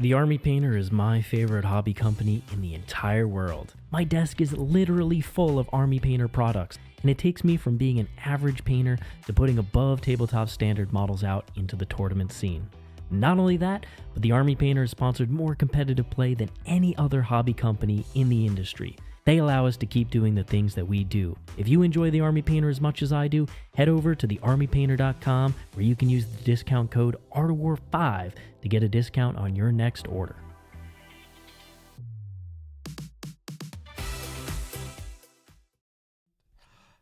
The Army Painter is my favorite hobby company in the entire world. My desk is literally full of Army Painter products, and it takes me from being an average painter to putting above tabletop standard models out into the tournament scene. Not only that, but the Army Painter has sponsored more competitive play than any other hobby company in the industry. They allow us to keep doing the things that we do. If you enjoy the Army Painter as much as I do, head over to thearmypainter.com where you can use the discount code ARTOFWAR5 to get a discount on your next order.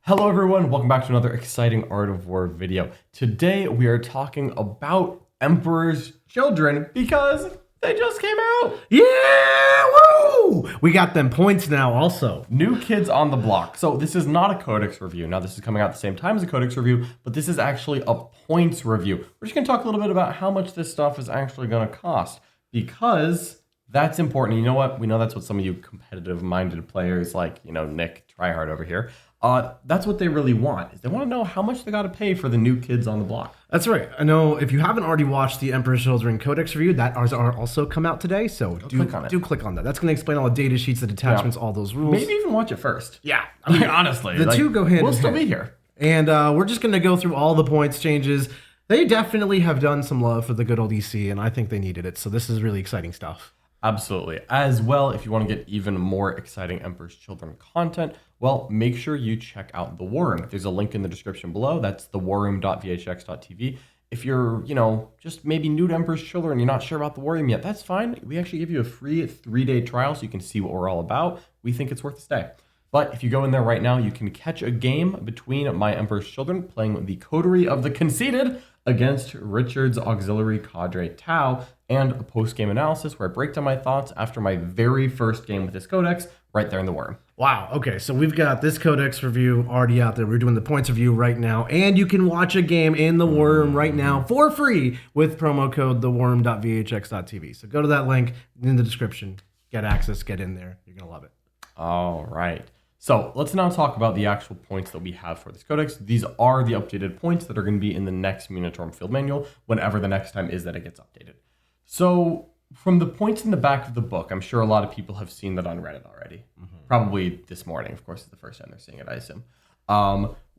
Hello everyone, welcome back to another exciting Art of War video. Today we are talking about Emperor's Children because they just came out. Yeah, woo! We got them points now also. New Kids on the Block. So this is not a Codex review. Now this is coming out at the same time as a Codex review, but this is actually a points review. We're just gonna talk a little bit about how much this stuff is actually gonna cost because that's important. You know what? We know that's what some of you competitive-minded players like, Nick Tryhard over here, that's what they really want. Is they want to know how much they got to pay for the New Kids on the Block. That's right. I know if you haven't already watched the Emperor's Children Codex review, that ours are also come out today. So do click on that. That's going to explain all the data sheets, the detachments, all those rules. Maybe even watch it first. Yeah. I mean, honestly. The two go hand in hand. We'll still be here. And we're just going to go through all the points changes. They definitely have done some love for the good old EC, and I think they needed it. So this is really exciting stuff. Absolutely. As well, if you want to get even more exciting Emperor's Children content, well, make sure you check out the War Room. There's a link in the description below. That's thewarroom.vhx.tv. If you're, just maybe new to Emperor's Children, you're not sure about the War Room yet, that's fine. We actually give you a free 3-day trial so you can see what we're all about. We think it's worth a stay. But if you go in there right now, you can catch a game between my Emperor's Children playing the Coterie of the Conceited against Richard's Auxiliary Cadre Tau, and a post-game analysis where I break down my thoughts after my very first game with this Codex right there in the War Room. Wow. Okay, so we've got this Codex review already out there. We're doing the points review right now, and you can watch a game in the War Room right now for free with promo code thewarroom.vhx.tv. So go to that link in the description, get access, get in there. You're gonna love it. All right. So let's now talk about the actual points that we have for this Codex. These are the updated points that are going to be in the next Munitorum Field Manual, whenever the next time is that it gets updated. So from the points in the back of the book, I'm sure a lot of people have seen that on Reddit already. Probably this morning, of course, it's the first time they're seeing it, I assume.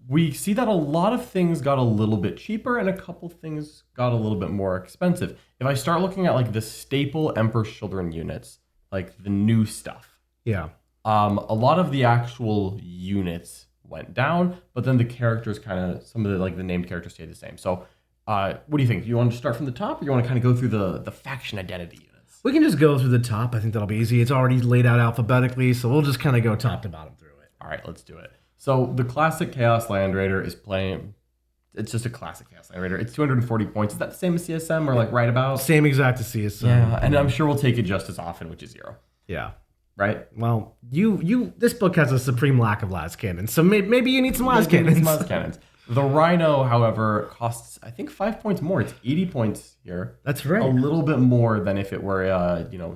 We see that a lot of things got a little bit cheaper and a couple things got a little bit more expensive. If I start looking at like the staple Emperor's Children units, like the new stuff. Yeah. A lot of the actual units went down, but then the characters some of the named characters stayed the same. So what do you think? Do you want to start from the top or you want to kind of go through the faction identity units? We can just go through the top. I think that'll be easy. It's already laid out alphabetically, so we'll just kind of go top to bottom through it. All right, let's do it. So the classic Chaos Land Raider is playing. It's just a classic Chaos Land Raider. It's 240 points. Is that the same as CSM or like right about? Same exact as CSM. Yeah, and I'm sure we'll take it just as often, which is 0. Yeah. Right? Well, this book has a supreme lack of las cannons, so maybe you need some las cannons. The Rhino, however, costs, I think, 5 points more. It's 80 points here. That's right. A little bit more than if it were,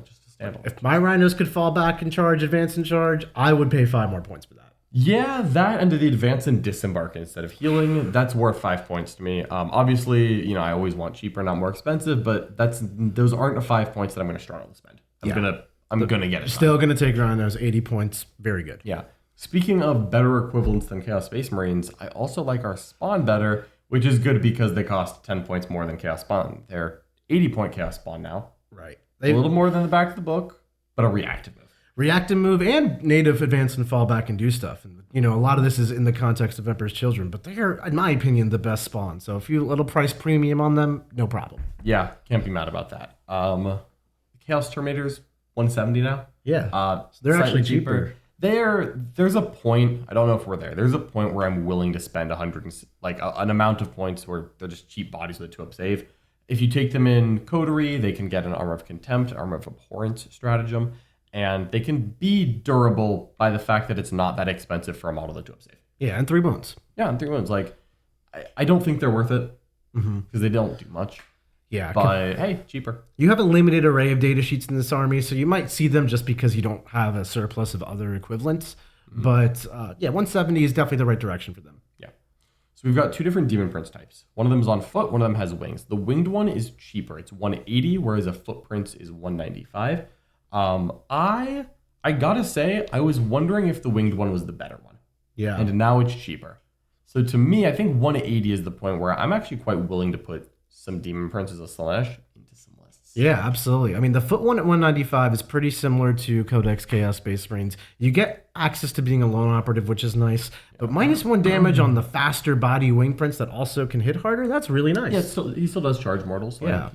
just a standalone. If my Rhinos could fall back in charge, advance in charge, I would pay 5 more points for that. Yeah, that and the advance and disembark instead of healing, that's worth 5 points to me. Obviously, I always want cheaper, not more expensive, but those aren't 5 points that I'm going to struggle to spend. I'm gonna get it. Still gonna take Rhinos, 80 points. Very good. Yeah. Speaking of better equivalents than Chaos Space Marines, I also like our Spawn better, which is good because they cost 10 points more than Chaos Spawn. They're 80-point Chaos Spawn now. Right. A little more than the back of the book, but a reactive move. Reactive move and native advance and fall back and do stuff. And a lot of this is in the context of Emperor's Children, but they are, in my opinion, the best spawn. So if you little price premium on them, no problem. Yeah, can't be mad about that. Chaos Terminators. 170 now. Yeah, so they're actually cheaper. There's a point. I don't know if we're there. There's a point where I'm willing to spend 100, an amount of points where they're just cheap bodies with a 2-up save. If you take them in Coterie, they can get an Armor of Contempt, Armor of Abhorrence stratagem, and they can be durable by the fact that it's not that expensive for a model with a 2-up save. Yeah, and 3 wounds. Yeah, and 3 wounds. I don't think they're worth it because they don't do much. Yeah, but hey, cheaper. You have a limited array of data sheets in this army, so you might see them just because you don't have a surplus of other equivalents. But 170 is definitely the right direction for them. Yeah. So we've got two different Demon Prince types. One of them is on foot, one of them has wings. The winged one is cheaper. It's 180, whereas a foot prince is 195. I gotta say, I was wondering if the winged one was the better one. Yeah. And now it's cheaper. So to me, I think 180 is the point where I'm actually quite willing to put some Demon Princes of Slaanesh into some lists. Yeah, absolutely. I mean, the foot one at 195 is pretty similar to Codex Chaos Space Marines. You get access to being a lone operative, which is nice, but -1 damage on the faster body wing prince that also can hit harder, that's really nice. Yeah, so he still does charge mortals. So Yeah.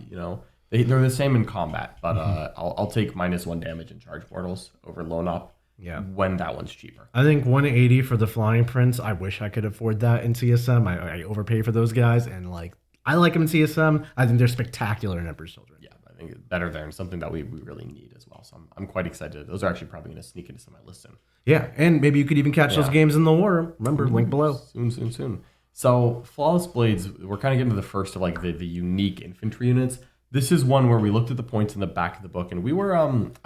They're the same in combat, but I'll take -1 damage and charge mortals over lone op. Yeah. When that one's cheaper. I think 180 for the Flying Prince, I wish I could afford that in CSM. I overpay for those guys, and I like them in CSM. I think they're spectacular in Emperor's Children. Yeah, I think it's better there and something that we really need as well. So I'm quite excited. Those are actually probably going to sneak into some of my lists soon. Yeah, and maybe you could even catch those games in the War Room. Remember, link below. Soon. So Flawless Blades, we're kind of getting to the first of the unique infantry units. This is one where we looked at the points in the back of the book and we were,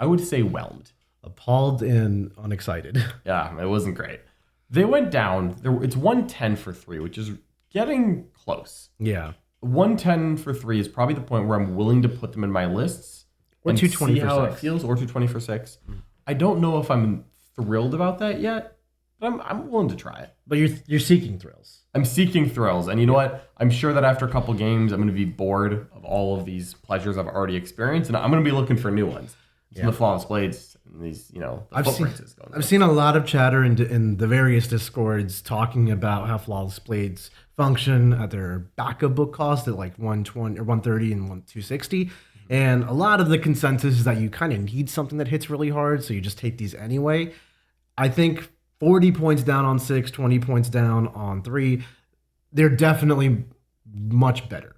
I would say, whelmed. Appalled and unexcited. Yeah, it wasn't great. They went down. It's 110 for 3, which is getting close. Yeah. 110 for 3 is probably the point where I'm willing to put them in my lists. Or and 220 see for how 6. it feels, or 220 for 6. I don't know if I'm thrilled about that yet, but I'm willing to try it. But you're seeking thrills. I'm seeking thrills. And you know what? I'm sure that after a couple games, I'm going to be bored of all of these pleasures I've already experienced, and I'm going to be looking for new ones. The Flawless Blades and these, the footprints going. I've seen a lot of chatter in the various Discords talking about how Flawless Blades function at their backup book cost at 120 or 130 and 260. And a lot of the consensus is that you kind of need something that hits really hard, so you just take these anyway. I think 40 points down on 6, 20 points down on 3, they're definitely much better.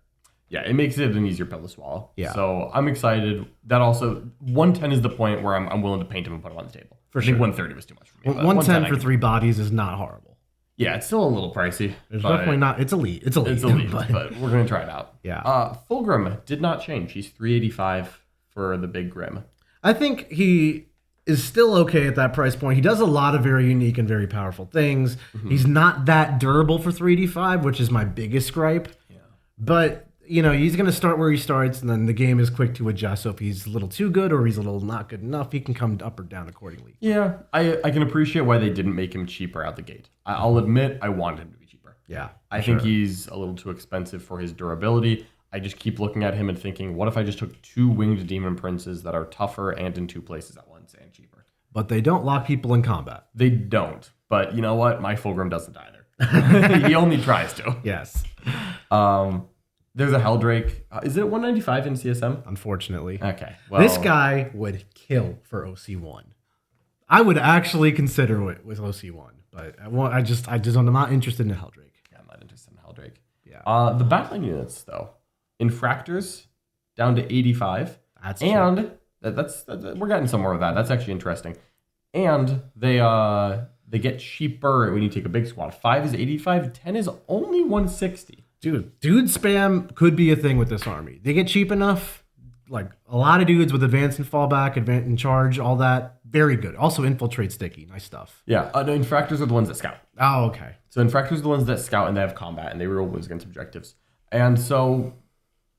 Yeah, it makes it an easier pill to swallow. Yeah. So I'm excited. That also, 110 is the point where I'm willing to paint him and put him on the table. For I think sure. 130 was too much for me. but 110 I for can- 3 bodies is not horrible. Yeah, it's still a little pricey. It's but definitely not. It's elite. It's elite. It's elite, but- but we're going to try it out. Yeah. Fulgrim did not change. He's 385 for the big Grim. I think he is still okay at that price point. He does a lot of very unique and very powerful things. He's not that durable for 385, which is my biggest gripe. Yeah. But, he's going to start where he starts, and then the game is quick to adjust. So if he's a little too good or he's a little not good enough, he can come up or down accordingly. Yeah, I can appreciate why they didn't make him cheaper out the gate. I'll admit I wanted him to be cheaper. Yeah. I think he's a little too expensive for his durability. I just keep looking at him and thinking, what if I just took 2 winged demon princes that are tougher and in 2 places at once and cheaper? But they don't lock people in combat. They don't. But you know what? My Fulgrim doesn't either. He only tries to. Yes. There's a Helldrake. Is it 195 in CSM? Unfortunately. Okay. Well, This guy would kill for OC1. I would actually consider it with OC1, but I'm not interested in Helldrake. Yeah, I'm not interested in Helldrake. Yeah. The Battleline units, though. Infractors down to 85. That's and that's we're getting somewhere with that. That's actually interesting. And they get cheaper when you take a big squad. 5 is 85. 10 is only 160. Dude spam could be a thing with this army. They get cheap enough. Like a lot of dudes with advance and fallback, advance and charge, all that. Very good. Also infiltrate sticky. Nice stuff. Yeah. No, Infractors are the ones that scout. Oh, okay. So Infractors are the ones that scout and they have combat and they reroll wounds against objectives. And so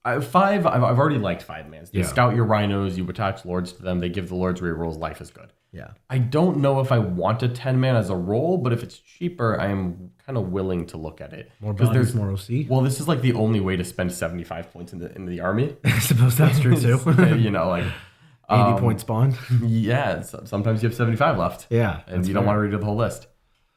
5, I've already liked 5 mans. They scout your rhinos, you attach lords to them, they give the lords rerolls, life is good. Yeah. I don't know if I want a 10 man as a roll, but if it's cheaper, I am kind of willing to look at it. More bodies, more OC. Well, this is the only way to spend 75 points in the army. I suppose that's true too. 80 point spawn. Yeah, sometimes you have 75 left. Yeah. And you don't want to redo the whole list.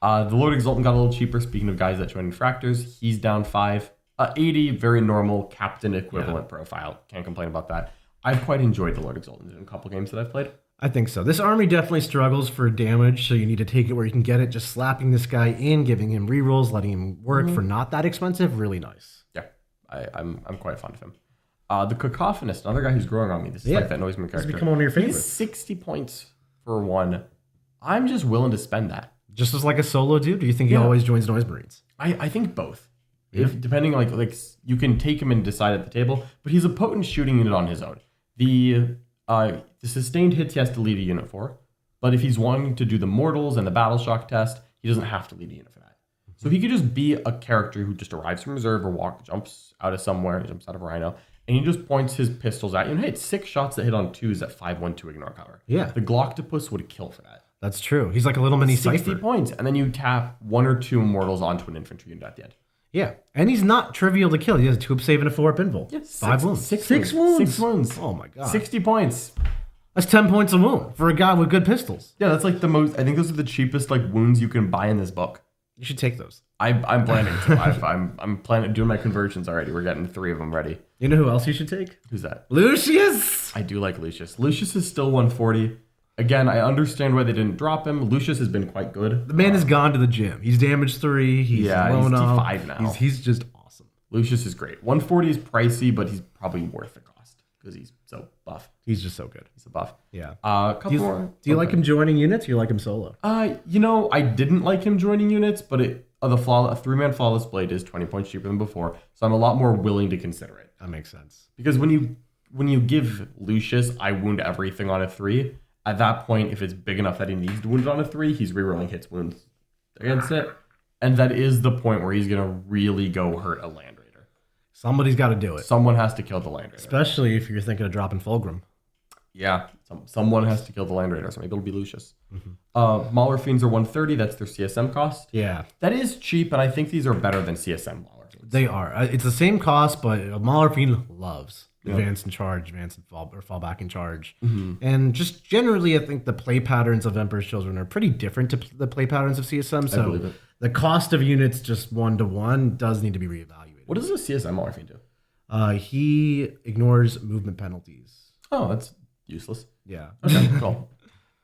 The Lord Exultant got a little cheaper. Speaking of guys that join Infractors, he's down 5. 80, very normal captain equivalent profile. Can't complain about that. I've quite enjoyed the Lord Exultant in a couple games that I've played. I think so. This army definitely struggles for damage, so you need to take it where you can get it. Just slapping this guy in, giving him rerolls, letting him work for not that expensive, really nice. Yeah, I'm quite fond of him. The Cacophonist, another guy who's growing on me. This is like that Noiseman character. He's become one of your favorites. He's 60 points for 1. I'm just willing to spend that. Just as like a solo dude? Do you think he always joins Noise Marines? I think both. If depending like you can take him and decide at the table, but he's a potent shooting unit on his own. The sustained hits he has to lead a unit for, but if he's wanting to do the mortals and the battle shock test, he doesn't have to lead a unit for that. So he could just be a character who just arrives from reserve or jumps out of somewhere, jumps out of a rhino, and he just points his pistols at you. And hey, it's 6 shots that hit on 2s at 5/1/2 ignore power. Yeah. The Gloctopus would kill for that. That's true. He's like a little mini 60 Cypher. points, and then you tap 1 or 2 immortals onto an infantry unit at the end. Yeah, and he's not trivial to kill. He has a 2-up save and a 4-up invul. Yeah, 5 wounds. 6 wounds. 6 wounds. Oh my god. 60 points. That's 10 points a wound for a guy with good pistols. Yeah, that's like the most. I think those are the cheapest like wounds you can buy in this book. You should take those. I'm planning to. I'm planning doing my conversions already. We're getting 3 of them ready. You know who else you should take? Who's that? Lucius. I do like Lucius. Lucius is still 140. Again, I understand why they didn't drop him. Lucius has been quite good. The man has gone to the gym. He's damage 3. He's blown up. T5 now. He's just awesome. Lucius is great. 140 is pricey, but he's probably worth the cost because he's so buff. He's just so good. He's a buff. Yeah. Couple more. Do you like him joining units? Or you like him solo? I didn't like him joining units, but a 3-man flawless blade is 20 points cheaper than before, so I'm a lot more willing to consider it. That makes sense. Because when you give Lucius, I wound everything on a 3. At that point, if it's big enough that he needs to wound it on a 3, he's rerolling hits wounds against it, and that is the point where he's gonna really go hurt a Land Raider. Somebody's got to do it. Someone has to kill the Land Raider. Especially if you're thinking of dropping Fulgrim. Yeah, someone has to kill the Land Raider, so maybe it'll be Lucius. Mauler Fiends are 130. That's their CSM cost. Yeah. That is cheap, and I think these are better than CSM Mauler Fiends. They are. It's the same cost, but a Mauler Fiend loves advance and charge, advance and fall back and charge. And just generally, I think the play patterns of Emperor's Children are pretty different to the play patterns of CSM. I believe So it. the cost of units just 1-to-1 does need to be reevaluated. What does a CSM Mauler Fiend do? He ignores movement penalties. Oh, that's useless. Yeah. Okay, cool.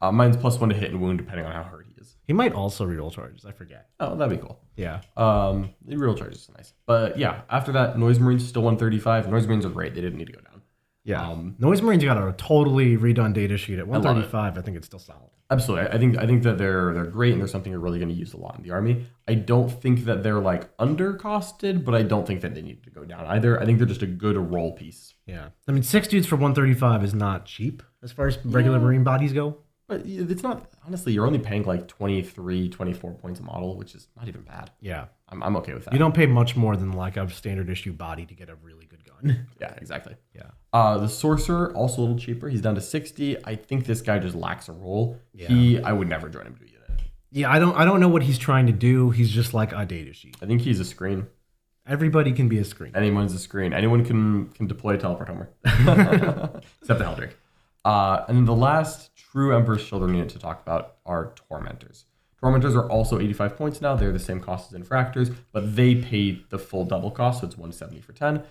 Mine's +1 to hit and wound depending on how hurt he is. He might also reroll charges. I forget. Oh, that'd be cool. Yeah. The reroll charges is nice. But yeah, after that, Noise Marines still 135. Noise Marines are great. They didn't need to go down. Yeah. Noise Marines got a totally redone data sheet at 135. I think it's still solid. Absolutely. I think that they're great and they're something you're really going to use a lot in the army. I don't think that they're like undercosted, but I don't think that they need to go down either. I think they're just a good roll piece. Yeah. I mean, 6 dudes for 135 is not cheap as far as regular Marine bodies go. But it's not, honestly, you're only paying like 23, 24 points a model, which is not even bad. Yeah. I'm okay with that. You don't pay much more than like a standard issue body to get a really good gun. Yeah, exactly. Yeah. The Sorcerer, also a little cheaper. He's down to 60. I think this guy just lacks a role. Yeah. I would never join him to a unit. Yeah, I don't know what he's trying to do. He's just like a data sheet. I think he's a screen. Everybody can be a screen. Anyone's a screen. Anyone can deploy a teleport homer. Except the Heldrick. And then the last true Emperor's Children unit to talk about are Tormentors. Tormentors are also 85 points now. They're the same cost as Infractors, but they pay the full double cost, so it's 170 for 10.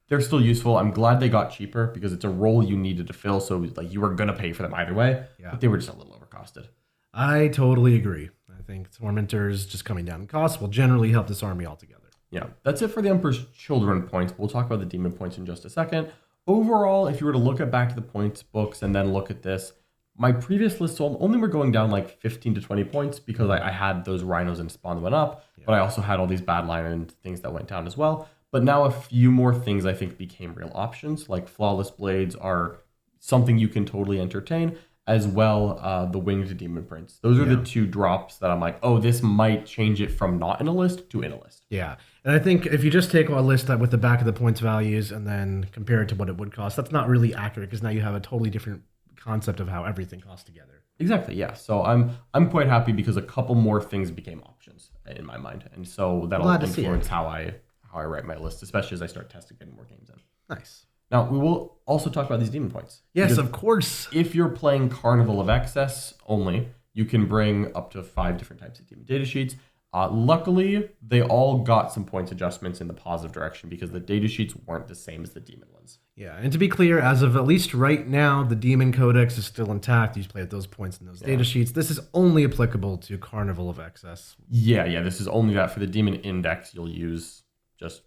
They're still useful. I'm glad they got cheaper because it's a role you needed to fill, so like you were going to pay for them either way, but they were just a little overcosted. I totally agree. I think Tormentors just coming down in cost will generally help this army altogether. Yeah, that's it for the Emperor's Children points. We'll talk about the Demon points in just a second. Overall, if you were to look at back to the points books and then look at this, my previous list only were going down like 15 to 20 points because I had those rhinos and spawn went up, but I also had all these Battleline and things that went down as well. But now a few more things I think became real options, like Flawless Blades are something you can totally entertain, as well the Winged Demon Prince. Those are the 2 drops that I'm like, oh, this might change it from not in a list to in a list. Yeah. And I think if you just take a list that with the back of the points values and then compare it to what it would cost, that's not really accurate because now you have a totally different concept of how everything costs together. Exactly, yeah. So I'm quite happy because a couple more things became options in my mind. And so that'll influence how I write my list, especially as I start testing getting more games in. Nice. Now, we will also talk about these demon points. Yes, because of course. If you're playing Carnival of Excess only, you can bring up to 5 different types of demon data sheets. Luckily, they all got some points adjustments in the positive direction because the data sheets weren't the same as the demon ones. Yeah, and to be clear, as of at least right now, the Demon Codex is still intact. You just play at those points in those data sheets. This is only applicable to Carnival of Excess. Yeah, this is only that. For the Demon Index, you'll use just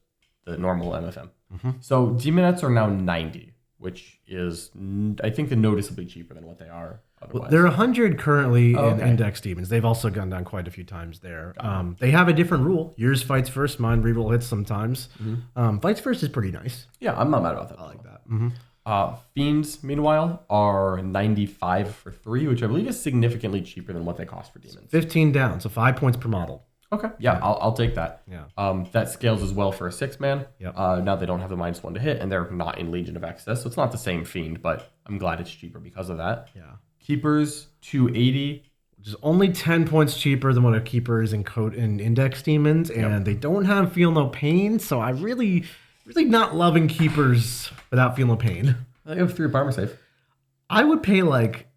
the normal MFM. So Demonettes are now 90, which is, I think, noticeably cheaper than what they are otherwise. Well, they're 100 currly in Index Demons. They've also gone down quite a few times there. They have a different rule. Yours fights first, mine reroll hits sometimes. Fights first is pretty nice. Yeah, I'm not mad about that. I like that. Fiends, meanwhile, are 95 for 3, which I believe is significantly cheaper than what they cost for demons. 15 down, so 5 points per model. Okay, yeah, I'll take that. Yeah. That scales as well for a 6-man. Yep. Now they don't have the -1 to hit, and they're not in Legion of Excess, so it's not the same fiend, but I'm glad it's cheaper because of that. Yeah. Keepers 280. Which is only 10 points cheaper than what a keeper is in Code in Index Demons, and they don't have Feel No Pain, so I really not loving keepers without Feel No Pain. They have 3 armor save. I would pay like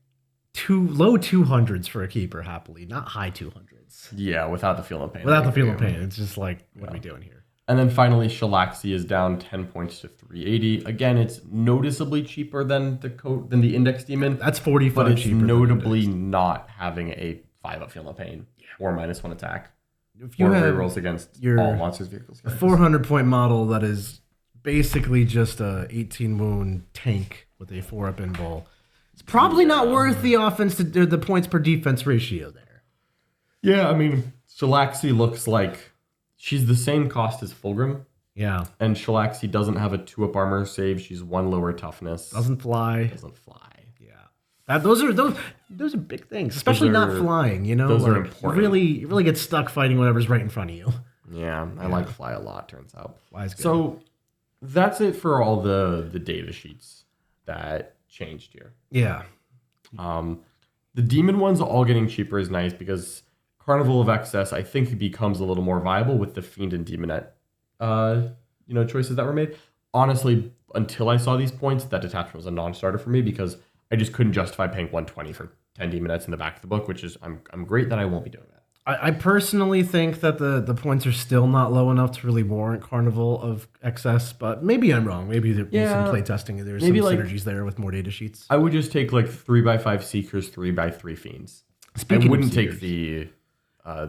low 200s for a keeper happily, not high 200s. Yeah, without the Feel No Pain. Without the Feel No Pain, it's just like, what are we doing here? And then finally, Shalaxi is down 10 points to 380. Again, it's noticeably cheaper than the Index Demon. That's 45 but it's cheaper than notably Index. not having a 5-up Feel No Pain or -1 attack. If you or have rerolls against your all monsters vehicles. a 400-point model that is basically just a 18 wound tank with a 4-up invul, it's probably not worth the offense to the points per defense ratio there. Yeah, I mean, Shalaxi looks like she's the same cost as Fulgrim. Yeah. And Shalaxi doesn't have a 2-up armor save. She's 1 lower toughness. Doesn't fly. Doesn't fly. Yeah. Those are big things, especially not flying, you know? Those are like, important. You really get stuck fighting whatever's right in front of you. Yeah, I like fly a lot, turns out. Fly's good. So that's it for all the data sheets that changed here. Yeah. The demon ones all getting cheaper is nice because Carnival of Excess, I think, becomes a little more viable with the Fiend and Demonette choices that were made. Honestly, until I saw these points, that detachment was a non-starter for me because I just couldn't justify paying 120 for 10 Demonettes in the back of the book, which is I'm great that I won't be doing that. I personally think that the points are still not low enough to really warrant Carnival of Excess, but maybe I'm wrong. Maybe there's some play testing. There's some synergies there with more data sheets. I would just take like 3x5 Seekers, 3x3 Fiends. Speaking I wouldn't of take Seekers.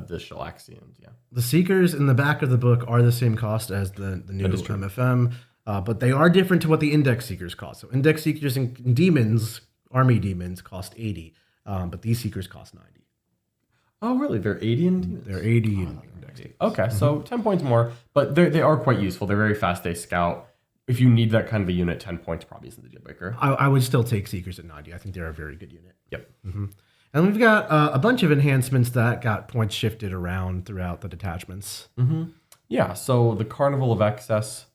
the Shalaxians, yeah. The Seekers in the back of the book are the same cost as the new MFM, but they are different to what the Index Seekers cost. So Index Seekers and Demons, Army Demons, cost 80, but these Seekers cost 90. Oh, really? They're 80 in Demons? They're 80 in Index. Okay, so 10 points more, but they are quite useful. They're very fast. They scout. If you need that kind of a unit, 10 points probably isn't the deal breaker. I would still take Seekers at 90. I think they're a very good unit. Yep. Mm-hmm. And we've got a bunch of enhancements that got points shifted around throughout the detachments. Mm-hmm. Yeah, so the Carnival of Excess,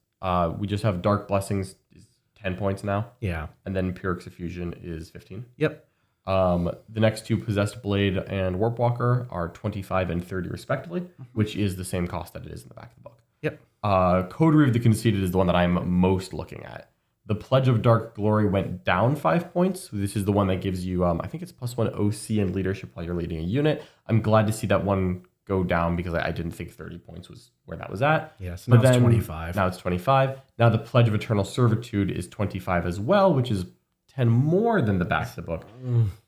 we just have Dark Blessings is 10 points now. Yeah. And then Pyrrhic Effusion is 15. Yep. The next two, Possessed Blade and Warp Walker, are 25 and 30 respectively, which is the same cost that it is in the back of the book. Yep. Coterie of the Conceited is the one that I'm most looking at. The Pledge of Dark Glory went down 5 points. This is the one that gives you, I think it's +1 OC and leadership while you're leading a unit. I'm glad to see that one go down because I didn't think 30 points was where that was at. Yes, now it's 25. Now it's 25. Now the Pledge of Eternal Servitude is 25 as well, which is 10 more than the back of the book.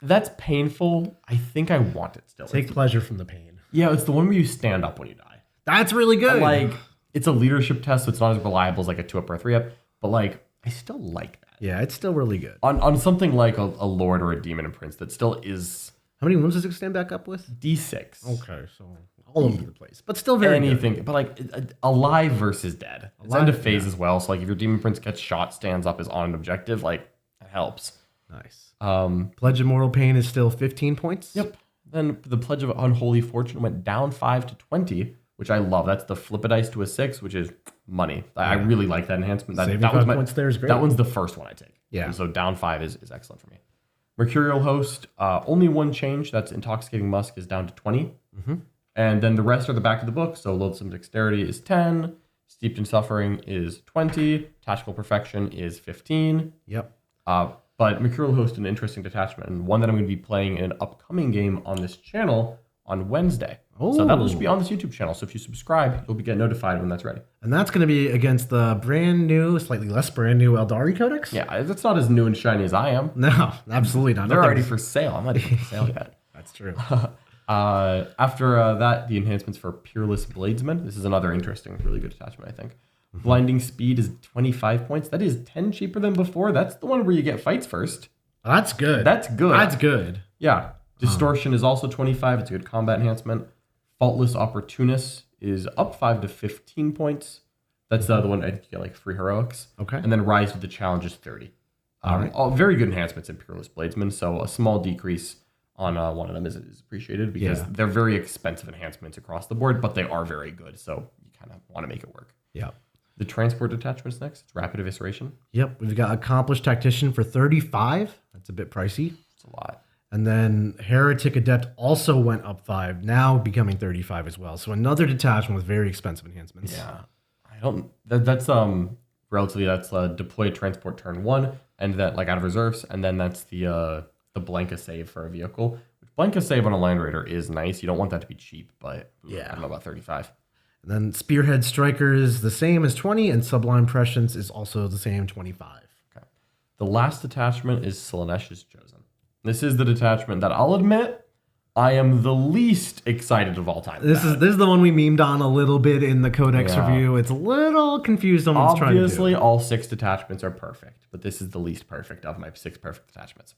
That's painful. I think I want it still. Take pleasure from the pain. Yeah, it's the one where you stand up when you die. That's really good. Like, it's a leadership test, so it's not as reliable as like a 2-up or a 3-up, but like, I still like that. Yeah, it's still really good. On something like a Lord or a Demon and Prince that still is... How many wounds does it stand back up with? D6. Okay, so all over the place. But still very Anything, good. but like alive versus dead. It's end of phase as well, so like if your Demon Prince gets shot, stands up, is on an objective, like, it helps. Nice. Um, Pledge of Mortal Pain is still 15 points? Yep. Then the Pledge of Unholy Fortune went down 5 to 20, which I love. That's the flip a dice to a 6, which is money. I really like that enhancement. Saving That 5 was points there is great. That one's the first one I take. Yeah. And so down 5 is excellent for me. Mercurial Host, only one change. That's Intoxicating Musk is down to 20. Mm-hmm. And then the rest are the back of the book. So Loathsome Dexterity is 10. Steeped in Suffering is 20. Tactical Perfection is 15. Yep. But Mercurial Host, an interesting detachment, and one that I'm going to be playing in an upcoming game on this channel on Wednesday. So that'll just be on this YouTube channel. So if you subscribe, you'll get notified when that's ready. And that's going to be against the brand new, slightly less brand new Eldari Codex? Yeah, that's not as new and shiny as I am. No, absolutely not. They're already for sale. I'm not even for sale yet. That's true. After that, the enhancements for Peerless Bladesman. This is another interesting, really good attachment, I think. Blinding Speed is 25 points. That is 10 cheaper than before. That's the one where you get fights first. That's good. That's good. That's good. Yeah. Distortion is also 25. It's a good combat enhancement. Faultless Opportunist is up 5 to 15 points. That's the other one. I think you get like 3 heroics. Okay. And then Rise with the Challenge is 30. All right. All very good enhancements in Peerless Bladesman. So a small decrease on one of them is appreciated because they're very expensive enhancements across the board, but they are very good. So you kind of want to make it work. Yeah. The transport detachment's next. It's rapid evisceration. Yep. We've got accomplished tactician for 35. That's a bit pricey. It's a lot. And then heretic adept also went up 5, now becoming 35 as well. So another detachment with very expensive enhancements. Yeah. I don't. That's relatively deploy transport turn 1, and that like out of reserves, and then that's the Blanca save for a vehicle. Which Blanca save on a Land Raider is nice. You don't want that to be cheap, but I don't know about 35. And then Spearhead Striker is the same as 20, and Sublime Prescience is also the same, 25. Okay. The last detachment is Slaanesh's Chosen. This is the detachment that I'll admit I am the least excited of all time. This is the one we memed on a little bit in the Codex review. It's a little confused on what it's trying to do. Obviously, all 6 detachments are perfect, but this is the least perfect of my 6 perfect detachments.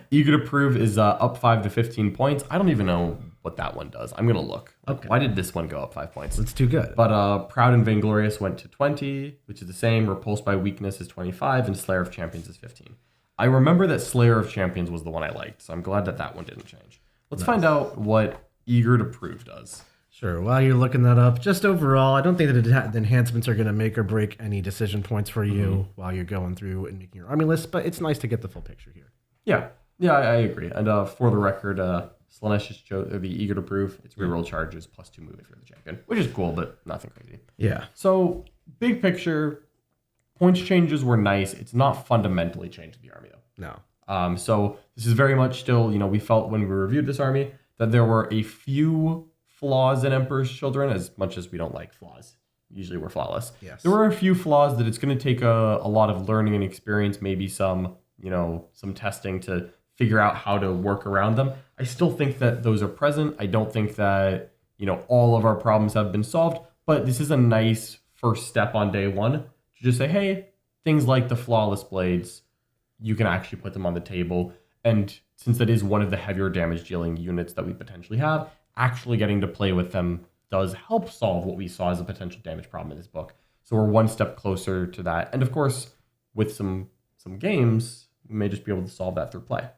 Eager to Prove is up 5 to 15 points. I don't even know what that one does. I'm going to look. Okay. Why did this one go up 5 points? It's too good. But Proud and Vainglorious went to 20, which is the same. Repulsed by Weakness is 25, and Slayer of Champions is 15. I remember that Slayer of Champions was the one I liked, so I'm glad that one didn't change. Let's find out what Eager to Prove does. Sure. While you're looking that up, just overall, I don't think that the enhancements are going to make or break any decision points for you while you're going through and making your army list, but it's nice to get the full picture here. Yeah, I agree. And for the record, Slaanesh's the Eager to Prove, it's reroll charges plus 2 move if you're the champion, which is cool, but nothing crazy. Yeah. So, big picture, points changes were nice. It's not fundamentally changed the army, though. No. So this is very much still, we felt when we reviewed this army that there were a few flaws in Emperor's Children, as much as we don't like flaws. Usually we're flawless. Yes. There were a few flaws that it's going to take a lot of learning and experience, maybe some testing to figure out how to work around them. I still think that those are present. I don't think that, all of our problems have been solved, but this is a nice first step on day 1 to just say, hey, things like the flawless blades, you can actually put them on the table. And since that is one of the heavier damage dealing units that we potentially have, actually getting to play with them does help solve what we saw as a potential damage problem in this book. So we're one step closer to that. And of course, with some games, we may just be able to solve that through play.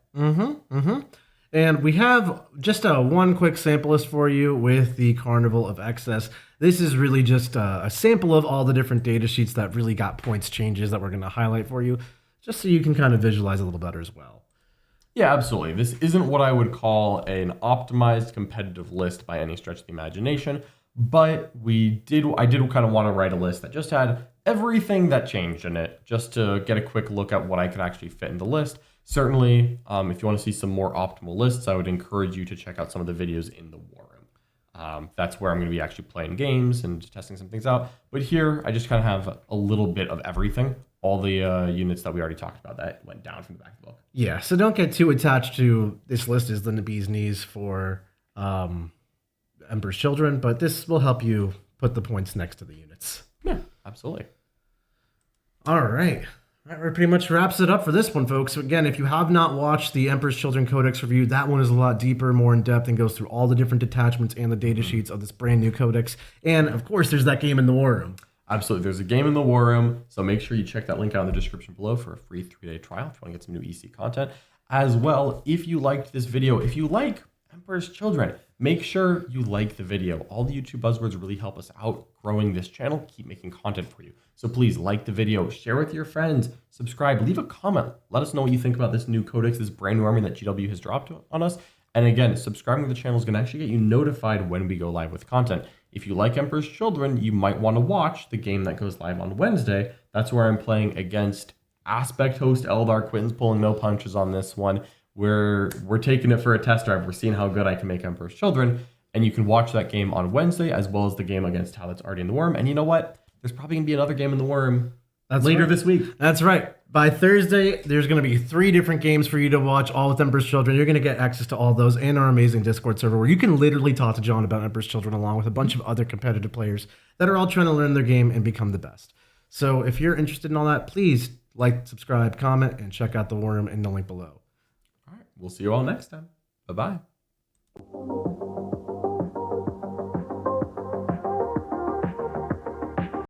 And we have just one quick sample list for you with the Carnival of Excess. This is really just a sample of all the different data sheets that really got points changes that we're going to highlight for you, just so you can kind of visualize a little better as well. Yeah, absolutely. This isn't what I would call an optimized competitive list by any stretch of the imagination, but I did kind of want to write a list that just had everything that changed in it, just to get a quick look at what I could actually fit in the list. Certainly, if you want to see some more optimal lists, I would encourage you to check out some of the videos in the War Room. That's where I'm going to be actually playing games and testing some things out. But here, I just kind of have a little bit of everything. All the units that we already talked about that went down from the back of the book. Yeah, so don't get too attached to this list is the bee's knees for Emperor's Children, but this will help you put the points next to the units. Yeah, absolutely. All right. That pretty much wraps it up for this one, folks. So again, if you have not watched the Emperor's Children Codex review, that one is a lot deeper, more in-depth, and goes through all the different detachments and the data sheets of this brand new codex. And, of course, there's that game in the War Room. Absolutely. There's a game in the War Room, so make sure you check that link out in the description below for a free 3-day trial if you want to get some new EC content. As well, if you liked this video, if you like Emperor's Children, make sure you like the video. All the YouTube buzzwords really help us out growing this channel, keep making content for you. So please like the video, share with your friends, subscribe, leave a comment. Let us know what you think about this new codex, this brand new army that GW has dropped on us. And again, subscribing to the channel is going to actually get you notified when we go live with content. If you like Emperor's Children, you might want to watch the game that goes live on Wednesday. That's where I'm playing against Aspect Host Eldar. Quinton's pulling no punches on this one. We're taking it for a test drive. We're seeing how good I can make Emperor's Children. And you can watch that game on Wednesday, as well as the game against Tal that's already in the Worm. And you know what? There's probably going to be another game in the Worm later this week. That's right. By Thursday, there's going to be 3 different games for you to watch, all with Emperor's Children. You're going to get access to all those and our amazing Discord server where you can literally talk to John about Emperor's Children along with a bunch of other competitive players that are all trying to learn their game and become the best. So if you're interested in all that, please like, subscribe, comment, and check out the War Room in the link below. All right. We'll see you all next time. Bye-bye.